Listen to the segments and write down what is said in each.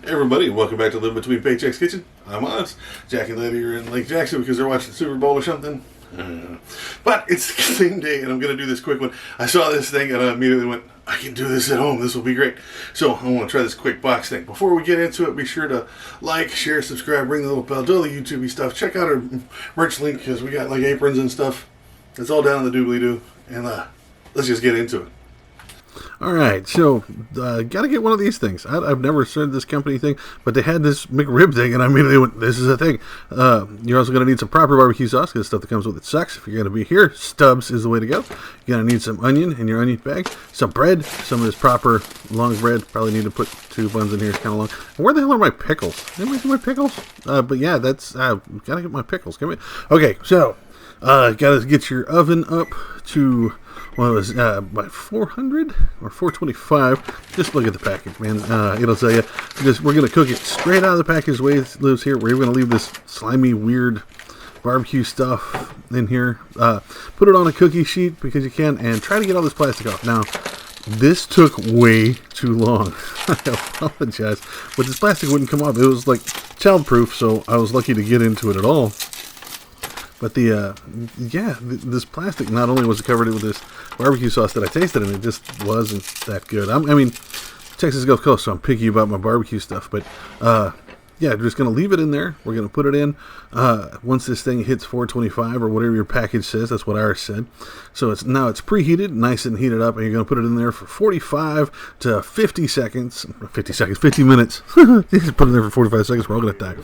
Hey everybody, welcome back to Live Between Paychecks Kitchen. I'm Oz. Jack and Letty are in Lake Jackson because they're watching the Super Bowl or something. But it's the same day, and I'm going to do this quick one. I saw this thing, and I immediately went, I can do this at home. This will be great. So I want to try this quick box thing. Before we get into it, be sure to like, share, subscribe, ring the little bell, do all the YouTube-y stuff. Check out our merch link because we got like aprons and stuff. It's all down in the doobly-doo. And let's just get into it. All right, so got to get one of these things. I've never started this company thing, but they had this McRib thing, and I immediately went, this is a thing. You're also going to need some proper barbecue sauce, because the stuff that comes with it sucks. If you're going to be here, Stubbs is the way to go. You're going to need some onion in your onion bag, some bread, some of this proper long bread. Probably need to put 2 buns in here. It's kind of long. And where the hell are my pickles? Anybody see my pickles? But yeah, that's, got to get my pickles. Okay, so, got to get your oven up to... Well, it was by 400 or 425. Just look at the package, man. It'll tell you. We're going to cook it straight out of the package the way it lives here. We're going to leave this slimy, weird barbecue stuff in here. Put it on a cookie sheet because you can, and try to get all this plastic off. Now, this took way too long. I apologize. But this plastic wouldn't come off. It was like child-proof, so I was lucky to get into it at all. But this plastic not only was covered with this barbecue sauce that I tasted, and it just wasn't that good. I mean, Texas Gulf Coast, so I'm picky about my barbecue stuff. But we're just going to leave it in there. We're going to put it in once this thing hits 425 or whatever your package says. That's what ours said. So it's preheated, nice and heated up, and you're going to put it in there for 45 to 50 seconds. 50 minutes. You just put it in there for 45 seconds. We're all going to die.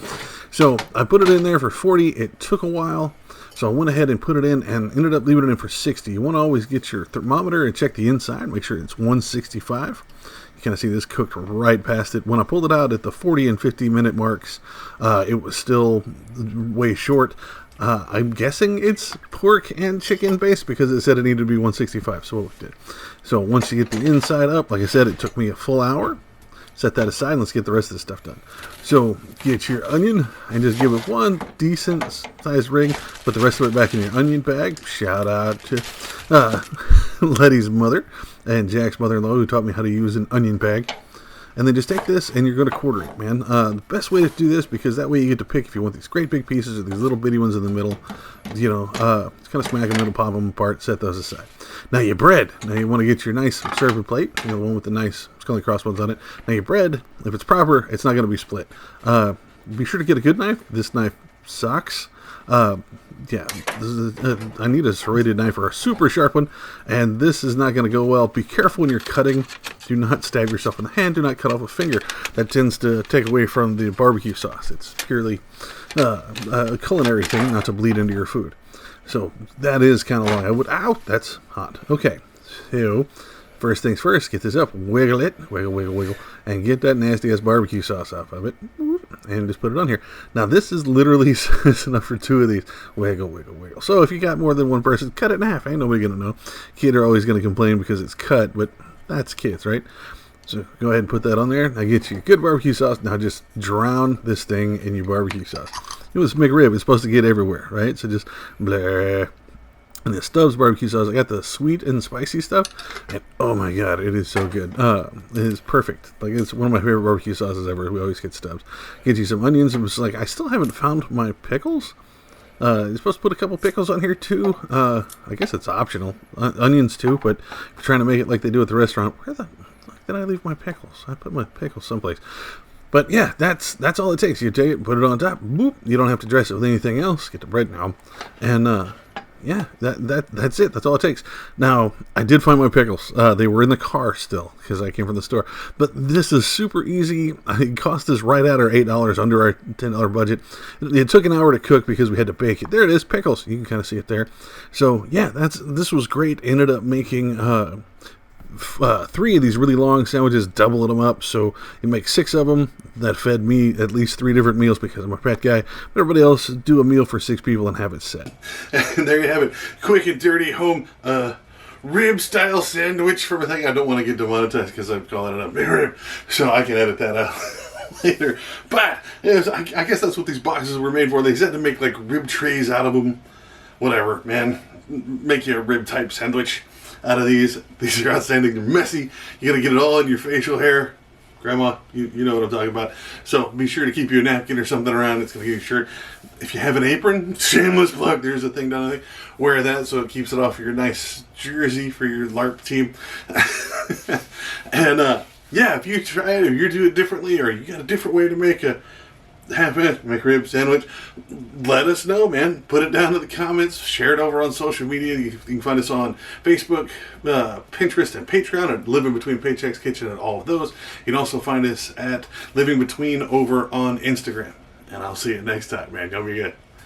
So I put it in there for 40. It took a while. So I went ahead and put it in and ended up leaving it in for 60. You want to always get your thermometer and check the inside. Make sure it's 165. You kind of see this cooked right past it. When I pulled it out at the 40 and 50 minute marks, it was still way short. I'm guessing it's pork and chicken based because it said it needed to be 165. So what we did. So once you get the inside up, like I said, it took me a full hour. Set that aside and let's get the rest of the stuff done. So get your onion and just give it one decent sized ring. Put the rest of it back in your onion bag. Shout out to Letty's mother and Jack's mother-in-law who taught me how to use an onion bag. And then just take this and you're going to quarter it, man. The best way to do this, because that way you get to pick if you want these great big pieces or these little bitty ones in the middle. Just kind of smack them in the middle, pop them apart, set those aside. Now your bread. Now you want to get your nice serving plate, the one with the nice scully crossbones on it. Now your bread, if it's proper, it's not going to be split. Be sure to get a good knife. This knife sucks. I need a serrated knife or a super sharp one, and this is not going to go well. Be careful when you're cutting. Do not stab yourself in the hand. Do not cut off a finger. That tends to take away from the barbecue sauce. It's purely a culinary thing, not to bleed into your food. So that is kind of long. Ow, that's hot. Okay, so first things first, get this up, wiggle it, wiggle, and get that nasty-ass barbecue sauce off of it, and just put it on here. Now, this is literally enough for 2 of these. Wiggle. So if you got more than one person, cut it in half. Ain't nobody going to know. Kids are always going to complain because it's cut, but that's kids, right? So go ahead and put that on there. Now get you good barbecue sauce. Now just drown this thing in your barbecue sauce. It was McRib. It's supposed to get everywhere, right? So just blah. And the Stubbs barbecue sauce, I got the sweet and spicy stuff, and oh my god, it is so good. It is perfect. Like, it's one of my favorite barbecue sauces ever. We always get Stubbs. Get you some onions. It was like, I still haven't found my pickles. You're supposed to put a couple pickles on here too. I guess it's optional. Onions too, but if you're trying to make it like they do at the restaurant, where the fuck did I leave my pickles? I put my pickles someplace. But yeah, that's all it takes. You take it, put it on top, boop. You don't have to dress it with anything else. Get the bread now, and that's it. That's all it takes. Now, I did find my pickles. They were in the car still because I came from the store. But this is super easy. It cost us right at our $8 under our $10 budget. It took an hour to cook because we had to bake it. There it is, pickles. You can kind of see it there. So yeah, this was great. Ended up making 3 of these really long sandwiches, doubling them up, so you make 6 of them. That fed me at least 3 different meals because I'm a fat guy. But everybody else, do a meal for 6 people and have it set. And there you have it, quick and dirty home rib style sandwich from a thing. I don't want to get demonetized because I'm calling it a McRib, so I can edit that out later. But I guess that's what these boxes were made for. They said to make like rib trays out of them. Whatever, man. Make you a rib type sandwich out of these. These are outstanding. They're messy. You gotta get it all in your facial hair. Grandma, you know what I'm talking about. So be sure to keep you a napkin or something around. It's going to give you a shirt. If you have an apron, shameless plug, there's a thing down there. Wear that so it keeps it off your nice jersey for your LARP team. And yeah, if you try it or you do it differently or you got a different way to make a half-inch McRib sandwich, let us know, man. Put it down in the comments. Share it over on social media. You can find us on Facebook, Pinterest, and Patreon at Living Between Paychecks Kitchen and all of those. You can also find us at Living Between over on Instagram. And I'll see you next time, man. Y'all be good.